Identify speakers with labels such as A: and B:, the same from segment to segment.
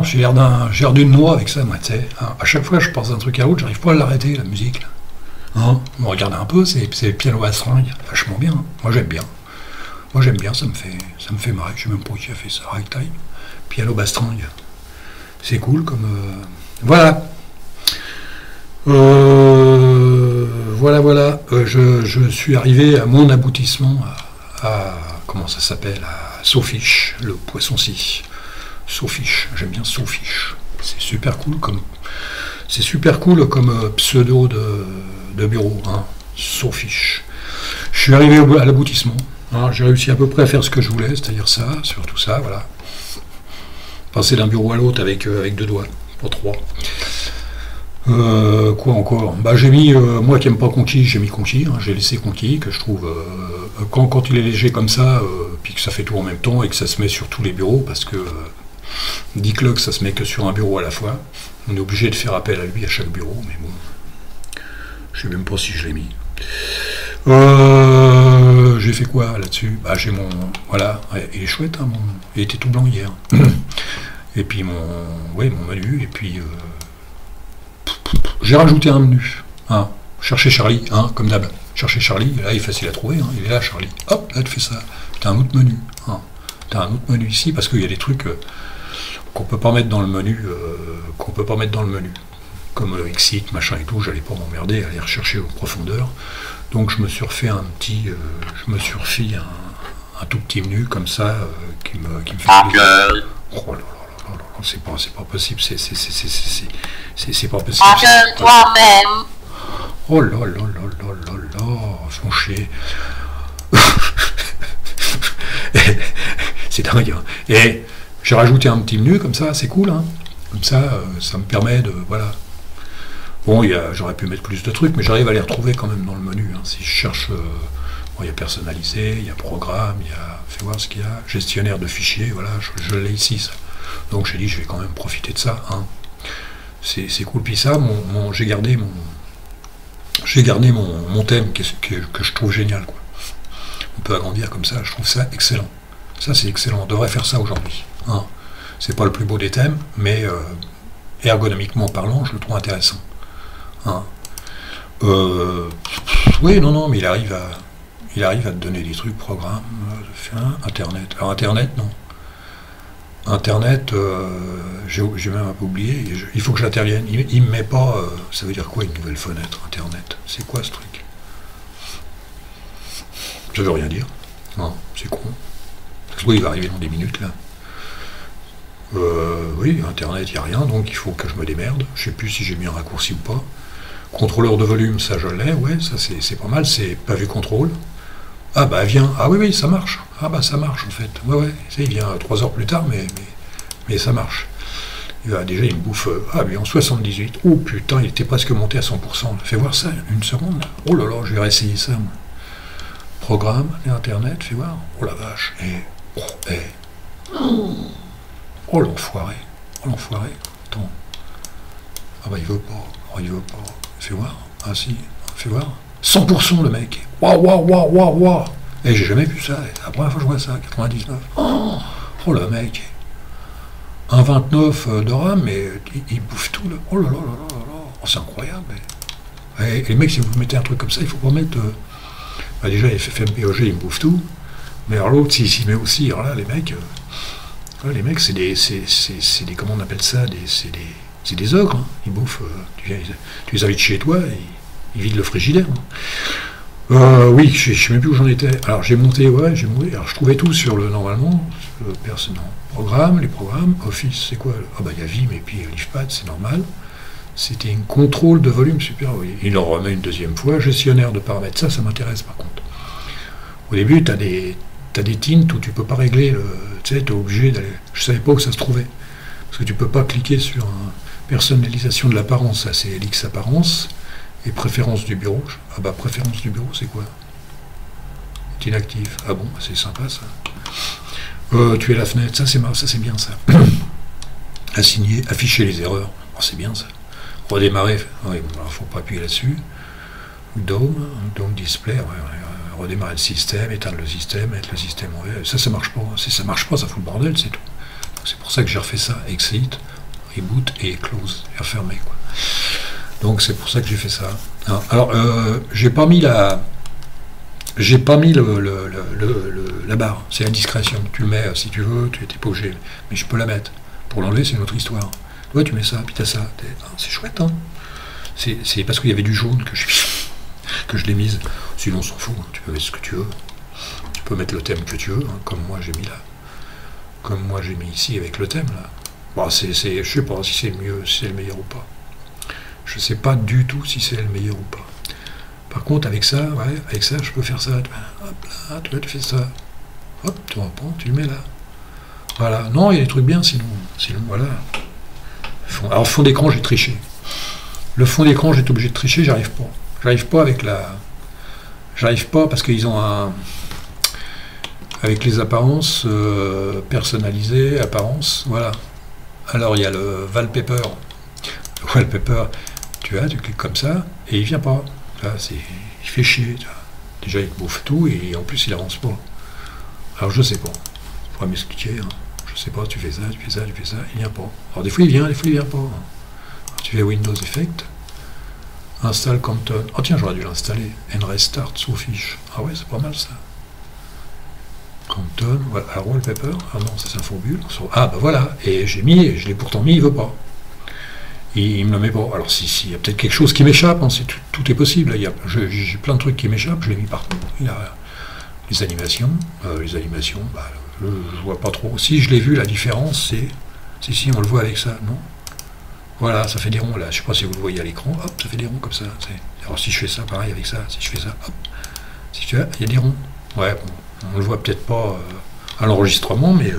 A: j'ai l'air d'une noix avec ça, moi, tu sais. Hein. À chaque fois que je passe d'un truc à l'autre, j'arrive pas à l'arrêter, la musique, là. Hein, on regarde un peu, c'est piano à string, vachement bien. Hein. Moi j'aime bien. Moi j'aime bien, ça me fait marrer. Je sais même pas qui a fait ça, Ragtime. Piano bastringue. C'est cool comme. Voilà. Voilà. Je suis arrivé à mon aboutissement comment ça s'appelle, à Saufiche, le poisson-ci. Saufiche, j'aime bien Saufiche. C'est super cool comme. C'est super cool comme pseudo de bureau, hein. Saufiche. Je suis arrivé à l'aboutissement. Hein. J'ai réussi à peu près à faire ce que je voulais, c'est-à-dire ça, surtout ça, voilà. Passer d'un bureau à l'autre avec 2 doigts, pas 3. Quoi encore? Bah, j'ai mis, moi qui n'aime pas Conquis, j'ai mis Conquis, hein. J'ai laissé Conquis, que je trouve, quand il est léger comme ça, puis que ça fait tout en même temps, et que ça se met sur tous les bureaux, parce que 10 cloques, ça se met que sur un bureau à la fois. On est obligé de faire appel à lui à chaque bureau, mais bon, je sais même pas si je l'ai mis. J'ai fait quoi là-dessus? Bah, j'ai mon... Voilà, il est chouette, hein, il était tout blanc hier. Et puis mon menu, et puis... j'ai rajouté un menu. Hein. Chercher Charlie, hein, comme d'hab. Chercher Charlie, là il est facile à trouver, hein, il est là Charlie. Hop, là tu fais ça. T'as un autre menu. Hein. T'as un autre menu ici, parce qu'il y a des trucs qu'on peut pas mettre dans le menu, comme Exit, machin et tout, j'allais pas m'emmerder à aller rechercher aux profondeurs. Donc je me suis refait un tout petit menu comme ça qui me fait plaisir. Oh là là, c'est pas possible, c'est pas possible.
B: Toi-même.
A: Oh là là là là là, font chier. C'est dingue. Hein. Et j'ai rajouté un petit menu comme ça, c'est cool. Hein. Comme ça, ça me permet de... Voilà. Bon, j'aurais pu mettre plus de trucs, mais j'arrive à les retrouver quand même dans le menu. Hein. Si je cherche... il y a personnalisé, il y a programme, il y a... Fais voir ce qu'il y a. Gestionnaire de fichiers, voilà, je l'ai ici, ça. Donc j'ai dit, je vais quand même profiter de ça. Hein. C'est cool. Puis ça, j'ai gardé mon thème que je trouve génial. Quoi. On peut agrandir comme ça, je trouve ça excellent. Ça, c'est excellent. On devrait faire ça aujourd'hui. Hein. C'est pas le plus beau des thèmes, mais ergonomiquement parlant, je le trouve intéressant. Hein. Oui, non, mais il arrive à te donner des trucs, programme, Internet. Alors Internet, non. Internet, j'ai même un peu oublié, il faut que j'intervienne. Il me met pas, ça veut dire quoi une nouvelle fenêtre, Internet? C'est quoi ce truc? Ça veut rien dire. Non, c'est con. Oui, il va arriver dans des minutes, là. Oui, Internet, il n'y a rien, donc il faut que je me démerde. Je sais plus si j'ai mis un raccourci ou pas. Contrôleur de volume, ça je l'ai, ouais, ça c'est pas mal, c'est pas vu contrôle. Ah bah viens, ah oui, ça marche. Ah bah ça marche en fait. Ouais, il vient 3 heures plus tard, mais ça marche. Déjà il me bouffe, mais en 78. Oh putain, il était presque monté à 100%. Fais voir ça, une seconde. Oh là là, je vais réessayer ça. Moi. Programme, Internet, fais voir. Oh la vache. Oh l'enfoiré. Attends. Ah bah il veut pas. Fais voir. Ah si, fais voir. 100% le mec. Waouh. Et j'ai jamais vu ça. C'est la première fois que je vois ça. 99. Oh le mec. 1,29 de RAM, mais il bouffe tout. Là. Oh là là. Oh, c'est incroyable. Et les mecs, si vous mettez un truc comme ça, il faut pas mettre... déjà, FFmpeg, il me bouffe tout. Mais alors l'autre, s'il met aussi... Alors là, les mecs, c'est des... Comment on appelle ça? C'est des ogres. Hein. Ils bouffent... tu les invites chez toi et ils vident le frigidaire. Hein. Oui, je ne sais même plus où j'en étais. Alors j'ai monté. Alors je trouvais tout sur le... Normalement, programme, les programmes, Office, c'est quoi? Ah bah il y a Vim et puis LivePad, c'est normal. C'était un contrôle de volume super. Oui. Il en remet une deuxième fois. Gestionnaire de paramètres, ça m'intéresse par contre. Au début, tu as des tints où tu peux pas régler. Tu sais, tu es obligé d'aller. Je savais pas où ça se trouvait. Parce que tu peux pas cliquer sur personnalisation de l'apparence. Ça, c'est LX apparence. Et préférence du bureau. Ah bah, préférence du bureau, c'est quoi? C'est inactif. Ah bon, c'est sympa ça. Tu es la fenêtre, ça c'est bien ça. Assigner, afficher les erreurs. Oh, c'est bien ça. Redémarrer, oui, alors faut pas appuyer là-dessus. Dome display, redémarrer le système, éteindre le système, mettre le système en vert. Ça marche pas. Si ça marche pas, ça fout le bordel, c'est tout. C'est pour ça que j'ai refait ça. Exit. reboot et close, et refermer, quoi. Donc c'est pour ça que j'ai fait ça. Alors, j'ai pas mis la barre, c'est à discrétion. Tu le mets si tu veux, tu n'es pas obligé, mais je peux la mettre. Pour l'enlever, c'est une autre histoire. Ouais, tu mets ça, puis t'as ça. C'est chouette, hein. C'est parce qu'il y avait du jaune que je l'ai mise. Sinon, on s'en fout, hein. Tu peux mettre ce que tu veux. Tu peux mettre le thème que tu veux, hein, comme moi j'ai mis là. Comme moi j'ai mis ici avec le thème là. Bon, je sais pas si c'est mieux, si c'est le meilleur ou pas. Je sais pas du tout si c'est le meilleur ou pas. Par contre, avec ça, ouais, avec ça, je peux faire ça. Hop là, tu fais ça. Hop, tu reprends, tu le mets là. Voilà. Non, il y a des trucs bien, sinon voilà. Alors, fond d'écran, j'ai triché. Le fond d'écran, j'étais obligé de tricher, j'arrive pas. J'arrive pas avec la... J'arrive pas parce qu'ils ont un... Avec les apparences personnalisées, apparences, voilà. Alors, il y a le wallpaper. Le wallpaper, tu cliques comme ça, et il vient pas. Là, il fait chier. Tu vois. Déjà, il bouffe tout, et en plus, il avance pas. Alors, je sais pas. Il faudra m'expliquer. Hein. Je sais pas, tu fais ça, il vient pas. Alors, des fois, il vient, des fois, il vient pas. Alors, tu fais Windows Effect, installe Compton. Oh, tiens, j'aurais dû l'installer. And restart sous fiche. Ah ouais, c'est pas mal, ça. Compton, voilà. Alors, wallpaper. Ah non, ça, c'est un faux bulle. Ah, bah voilà. Et je l'ai pourtant mis, il veut pas. Il me le met pas. Alors, il y a peut-être quelque chose qui m'échappe, hein, tout est possible. J'ai plein de trucs qui m'échappent, je l'ai mis partout. Il y a les animations, bah, je vois pas trop. Si je l'ai vu, la différence, c'est... Si, on le voit avec ça, non? Voilà, ça fait des ronds, là. Je sais pas si vous le voyez à l'écran. Hop, ça fait des ronds comme ça. Alors, si je fais ça, pareil avec ça. Si je fais ça, hop. Si tu vois, il y a des ronds. Ouais, bon, on le voit peut-être pas à l'enregistrement, mais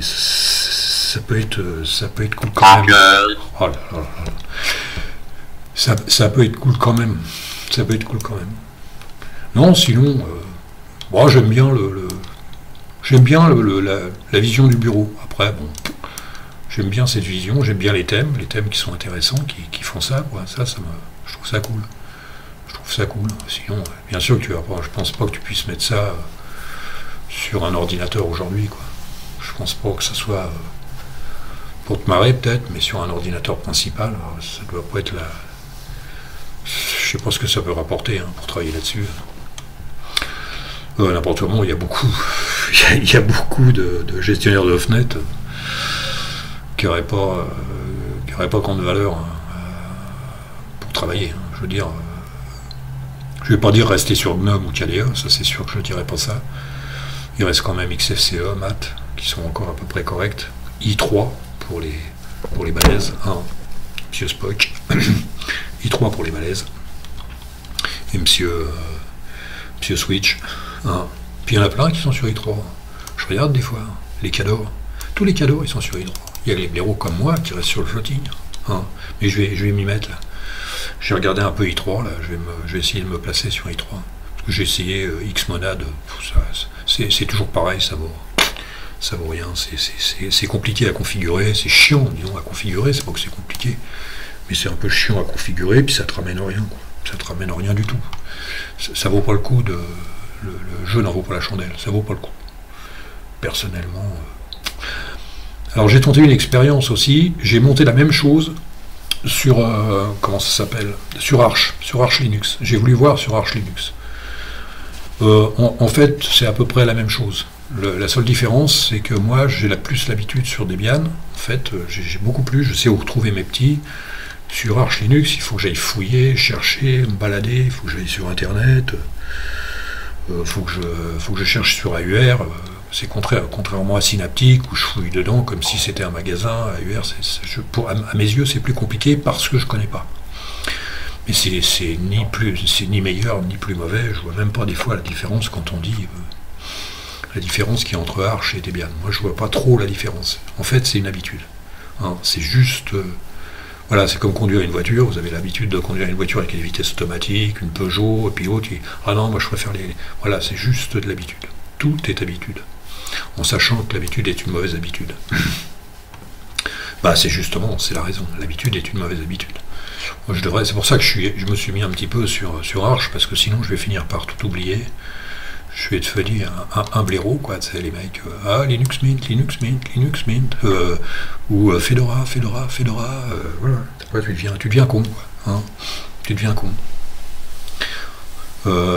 A: ça peut être cool quand même. Oh là là là. Ça peut être cool quand même. Ça peut être cool quand même. Non, sinon, bon, j'aime bien la vision du bureau. Après, bon, j'aime bien cette vision, j'aime bien les thèmes qui sont intéressants, qui font ça, quoi. Je trouve ça cool. Je trouve ça cool. Sinon, bien sûr que je pense pas que tu puisses mettre ça sur un ordinateur aujourd'hui, quoi. Je pense pas que ça soit pour te marrer peut-être, mais sur un ordinateur principal, ça doit pas être la... Je sais pas ce que ça peut rapporter, hein, pour travailler là-dessus. N'importe comment, il y a beaucoup de gestionnaires de fenêtres qui n'auraient pas grande valeur pour travailler. Hein. Je veux dire, je vais pas dire rester sur GNOME ou KDE, ça c'est sûr que je ne dirais pas ça. Il reste quand même XFCE, Math, qui sont encore à peu près corrects. i3 pour les balaises, hein. Monsieur Spock. i3 pour les balaises. Et Monsieur Switch. Hein. Puis il y en a plein qui sont sur i3. Je regarde des fois, les cadeaux. Tous les cadeaux, ils sont sur i3. Il y a les blaireaux comme moi qui restent sur le floating. Hein. Mais je vais m'y mettre là. J'ai regardé un peu i3, là. Je vais essayer de me placer sur i3. Parce que j'ai essayé Xmonad. C'est toujours pareil, ça vaut rien. C'est compliqué à configurer. C'est chiant, disons, à configurer. C'est pas que c'est compliqué. Mais c'est un peu chiant à configurer, puis ça te ramène rien, quoi. Ça te ramène rien du tout. Ça vaut pas le coup de... Le jeu n'en vaut pas la chandelle, ça vaut pas le coup. Personnellement. Alors j'ai tenté une expérience aussi, j'ai monté la même chose sur... comment ça s'appelle? Sur Arch Linux. J'ai voulu voir sur Arch Linux. En fait, c'est à peu près la même chose. La seule différence, c'est que moi, j'ai plus l'habitude sur Debian. En fait, j'ai beaucoup plus, je sais où retrouver mes petits. Sur Arch Linux, il faut que j'aille fouiller, chercher, me balader, il faut que j'aille sur Internet, il faut que je cherche sur AUR. C'est contrairement à Synaptic, où je fouille dedans comme si c'était un magasin. AUR, à mes yeux, c'est plus compliqué parce que je ne connais pas. Mais c'est ni meilleur, ni plus mauvais. Je vois même pas des fois la différence quand on dit la différence qu'il y a entre Arch et Debian. Moi, je vois pas trop la différence. En fait, c'est une habitude. Hein, c'est juste... voilà, c'est comme conduire une voiture, vous avez l'habitude de conduire une voiture avec une vitesse automatique, une Peugeot, et puis l'autre, ah non, moi je préfère les... Voilà, c'est juste de l'habitude. Tout est habitude. En sachant que l'habitude est une mauvaise habitude. Bah c'est la raison, l'habitude est une mauvaise habitude. Moi c'est pour ça que je me suis mis un petit peu sur Arch, parce que sinon je vais finir par tout oublier. Je vais te dire un blaireau, quoi, tu sais, les mecs, Linux Mint, Linux Mint, Linux Mint, ou Fedora, Fedora, Fedora, voilà. Après, tu deviens con, quoi, hein, tu deviens con.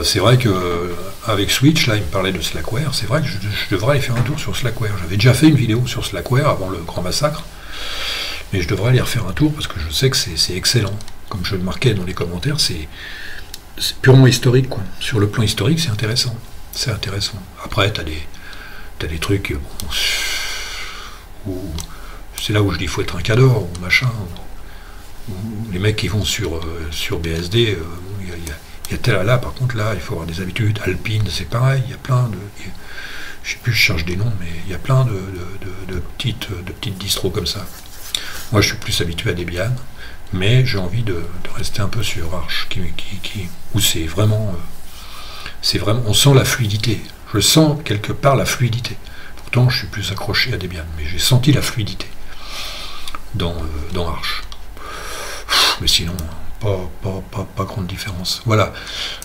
A: C'est vrai que avec Switch, là, il me parlait de Slackware, c'est vrai que je devrais aller faire un tour sur Slackware. J'avais déjà fait une vidéo sur Slackware avant le grand massacre, mais je devrais aller refaire un tour parce que je sais que c'est excellent. Comme je le marquais dans les commentaires, c'est purement historique, quoi. Sur le plan historique, c'est intéressant. C'est intéressant. Après, t'as des trucs où c'est là où je dis faut être un cador ou machin. Ou les mecs qui vont sur BSD, il y a tel là, par contre là, il faut avoir des habitudes. Alpine, c'est pareil. Il y a plein de, je sais plus, je cherche des noms, mais il y a plein de petites distros comme ça. Moi, je suis plus habitué à Debian, mais j'ai envie de rester un peu sur Arch, où c'est vraiment, on sent la fluidité. Je sens quelque part la fluidité. Pourtant, je suis plus accroché à Debian, mais j'ai senti la fluidité dans Arch. Mais sinon, pas grande différence. Voilà.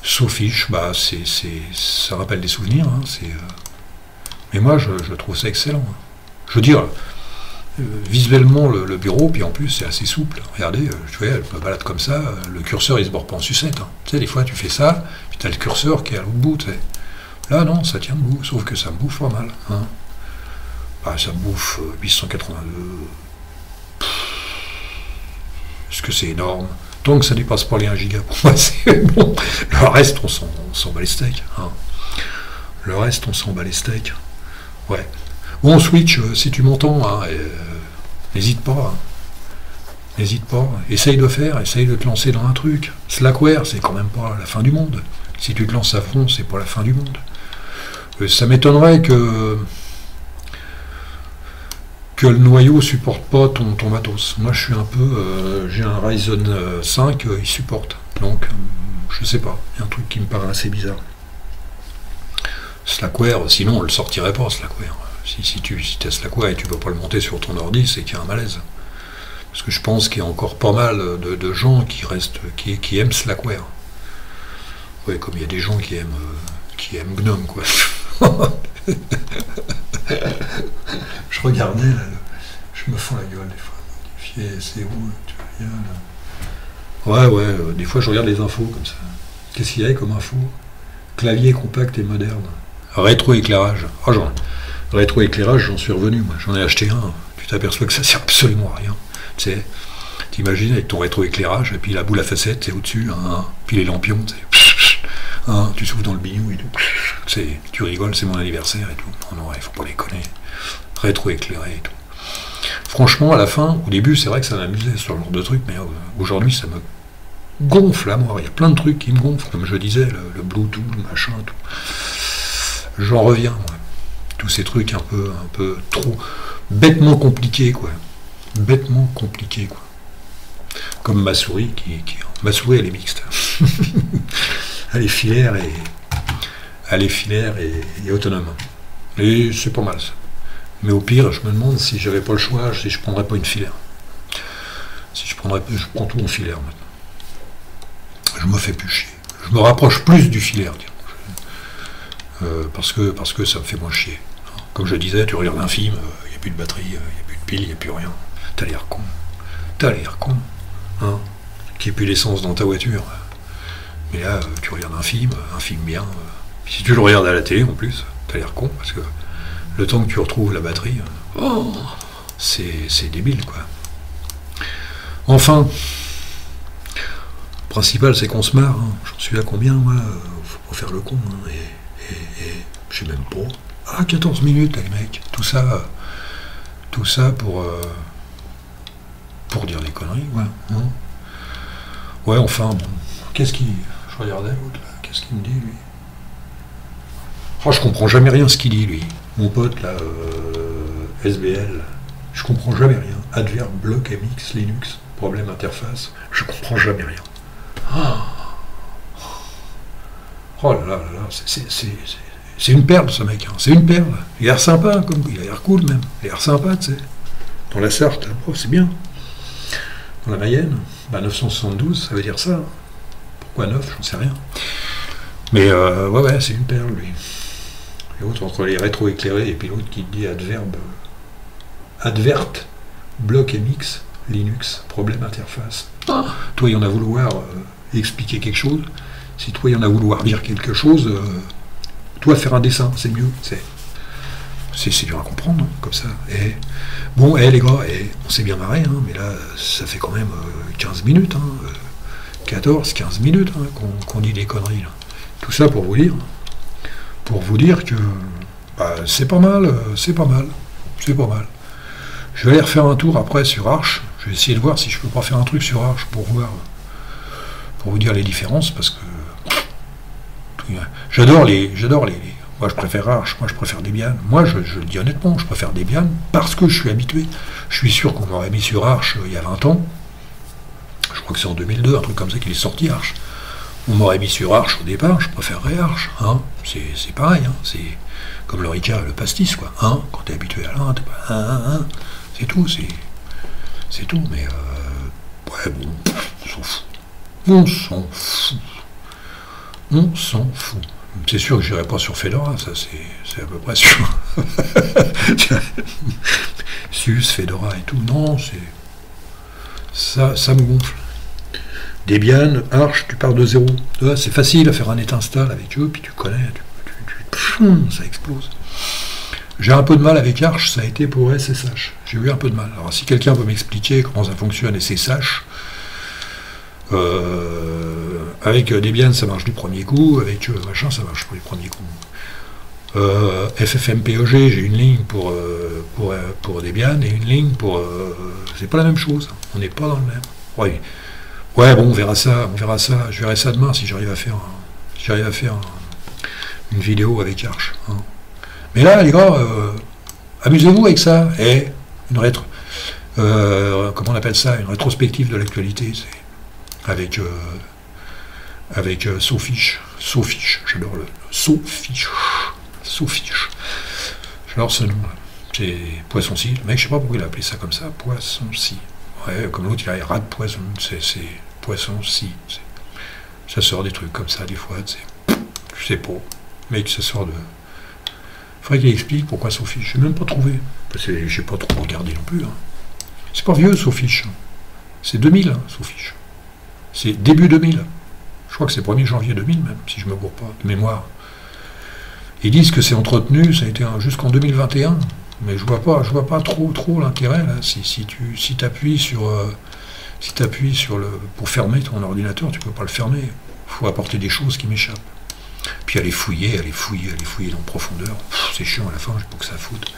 A: Soffish, bah, ça rappelle des souvenirs. Hein, mais moi, je trouve ça excellent. Je veux dire, visuellement, le bureau, puis en plus, c'est assez souple. Regardez, je me balade comme ça, le curseur, il se borde pas en sucette. Hein. Tu sais, des fois, tu fais ça, puis tu as le curseur qui est à l'autre bout. Tu sais. Là, non, ça tient debout, sauf que ça me bouffe pas mal. Hein. Bah, ça me bouffe 882. Est-ce que c'est énorme? Tant que ça dépasse pas les 1 giga, pour moi, c'est bon. Le reste, on s'en bat les steaks. Hein. Le reste, on s'en bat les steaks. Ouais. Bon, Switch, si tu m'entends, hein, n'hésite pas. Hein. N'hésite pas. Essaye de te lancer dans un truc. Slackware, c'est quand même pas la fin du monde. Si tu te lances à fond, c'est pas la fin du monde. Ça m'étonnerait que le noyau supporte pas ton matos. Moi, je suis un peu... j'ai un Ryzen 5, il supporte. Donc, je sais pas. Il y a un truc qui me paraît assez bizarre. Slackware, sinon, on le sortirait pas, Slackware. Si tu as Slackware et tu peux pas le monter sur ton ordi, c'est qu'il y a un malaise. Parce que je pense qu'il y a encore pas mal de gens qui aiment Slackware. Oui, comme il y a des gens qui aiment GNOME, quoi. Je regardais, là, je me fends la gueule des fois. C'est où, tu vois, ouais, des fois je regarde les infos comme ça. Qu'est-ce qu'il y a comme info? Clavier compact et moderne. Rétroéclairage. Rétroéclairage, j'en suis revenu, moi. J'en ai acheté un. Tu t'aperçois que ça sert absolument à rien. Tu sais, t'imagines avec ton rétroéclairage, et puis la boule à facettes, c'est au-dessus, hein, puis les lampions, hein, tu souffles dans le bignou et tout. Tu rigoles, c'est mon anniversaire et tout. Non, il faut pas les connaître. Rétroéclairé et tout. Franchement, à la fin, au début, c'est vrai que ça m'amusait, ce genre de truc, mais aujourd'hui, ça me gonfle à moi. Il y a plein de trucs qui me gonflent, comme je disais, le Bluetooth, le machin, tout. J'en reviens, moi. Tous ces trucs un peu trop bêtement compliqués, quoi. Bêtement compliqués, quoi. Comme ma souris, ma souris, elle est mixte. Elle est filaire et autonome. Et c'est pas mal, ça. Mais au pire, je me demande si j'avais pas le choix, si je prendrais pas une filaire. Je prends tout en filaire maintenant. Je me fais plus chier. Je me rapproche plus du filaire, parce que ça me fait moins chier. Comme je disais, tu regardes un film, il n'y a plus de batterie, il n'y a plus de pile, il n'y a plus rien. T'as l'air con. Hein, qu'il n'y ait plus d'essence dans ta voiture. Mais là, tu regardes un film bien. Si tu le regardes à la télé en plus, t'as l'air con, parce que le temps que tu retrouves la batterie, c'est débile, quoi. Enfin, le principal, c'est qu'on se marre. Hein. J'en suis à combien, moi? Faut pas faire le con. Hein. Et je sais même pas. Ah, 14 minutes, les mecs. Tout ça pour dire des conneries, ouais. Hein. Ouais, enfin, bon. Qu'est-ce qui... Je regardais l'autre, là. Qu'est-ce qu'il me dit, lui? Oh, je comprends jamais rien ce qu'il dit, lui. Mon pote, là, SBL. Je comprends jamais rien. Adverbe, bloc, MX, Linux, problème interface. Je comprends jamais rien. Oh là là là là, c'est une perle, ce mec. Hein. C'est une perle. Il a l'air sympa, il a l'air cool, même. Il a l'air sympa, tu sais. Dans la Sarthe, oh, c'est bien. Dans la Mayenne, 972, ça veut dire ça. Pourquoi 9? J'en sais rien. Mais ouais, c'est une perle, lui. L'autre entre les rétroéclairés et puis l'autre qui dit adverbe, advert, bloc MX, Linux, problème interface. Ah, toi, il y en a vouloir expliquer quelque chose. Si toi, il y en a vouloir dire quelque chose, toi, faire un dessin, c'est mieux. C'est dur à comprendre, hein, comme ça. Et, bon, les gars, on s'est bien marré, hein, mais là, ça fait quand même 15 minutes, hein, 14, 15 minutes hein, qu'on dit des conneries. Là. Tout ça pour vous dire que bah, c'est pas mal, c'est pas mal, c'est pas mal. Je vais aller refaire un tour après sur Arch. Je vais essayer de voir si je peux pas faire un truc sur Arch pour voir, pour vous dire les différences, parce que j'adore les. Moi je préfère Arch, moi je préfère Debian. Moi je le dis honnêtement, je préfère Debian parce que je suis habitué. Je suis sûr qu'on m'aurait mis sur Arch il y a 20 ans. Je crois que c'est en 2002, un truc comme ça qu'il est sorti Arch. On m'aurait mis sur Arch au départ, je préférerais Arch. Hein. C'est pareil, hein. C'est comme le Rica, le pastis, quoi. Hein. Quand t'es habitué à l'un, t'es pas. C'est tout, c'est tout, mais ouais, bon, on s'en fout. On s'en fout. On s'en fout. C'est sûr que je n'irai pas sur Fedora, ça c'est à peu près sûr. SUS, Fedora et tout, non, ça me gonfle. Debian, Arch, tu pars de zéro. C'est facile à faire un net install avec eux, puis tu connais, ça explose. J'ai un peu de mal avec Arch, ça a été pour SSH. J'ai eu un peu de mal. Alors si quelqu'un peut m'expliquer comment ça fonctionne SSH, avec Debian ça marche du premier coup, avec machin ça marche pas du premier coup. FFmpeg, j'ai une ligne pour Debian et une ligne pour... c'est pas la même chose, on n'est pas dans le même. Ouais, bon, on verra ça, je verrai ça demain si j'arrive à faire une vidéo avec Arch. Hein. Mais là, les gars, amusez-vous avec ça. Et comment on appelle ça, une rétrospective de l'actualité, c'est avec Sofish, j'adore le Sofish. J'adore ce nom. C'est Poisson-ci. Le mec, je sais pas pourquoi il a appelé ça comme ça, Poisson-ci. Ouais, comme l'autre, il a rat de poisson, c'est Poisson-ci. Ça sort des trucs comme ça, des fois, je sais pas. Mec, ça sort de... Faudrait qu'il explique pourquoi Sofish. Je n'ai même pas trouvé. Parce que j'ai pas trop regardé non plus. Hein. C'est pas vieux, Sofish. C'est 2000, hein, Sofish. C'est début 2000. Je crois que c'est 1er janvier 2000 même, si je me gourre pas, de mémoire. Ils disent que c'est entretenu, ça a été jusqu'en 2021, mais je vois pas trop l'intérêt là. Si tu appuies sur pour fermer ton ordinateur, tu peux pas le fermer. Il faut apporter des choses qui m'échappent. Puis aller fouiller dans profondeur. C'est chiant à la fin, j'ai pas que ça foute.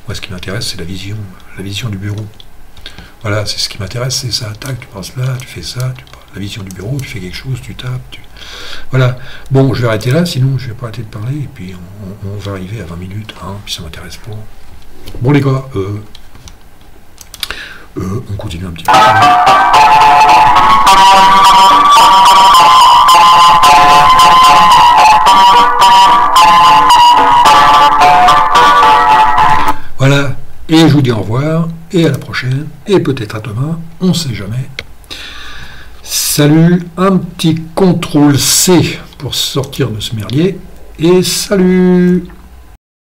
A: Moi, ce qui m'intéresse, c'est la vision du bureau. Voilà, c'est ce qui m'intéresse, c'est ça. Tac, tu passes là, tu fais ça, la vision du bureau, tu fais quelque chose, tu tapes. Voilà. Bon, je vais arrêter là, sinon je vais pas arrêter de parler, et puis on va arriver à 20 minutes, hein, puis ça m'intéresse pas. Bon les gars, on continue un petit peu. Voilà, et je vous dis au revoir, et à la prochaine, et peut-être à demain, on sait jamais. Salut, un petit CTRL-C pour sortir de ce merdier, et salut!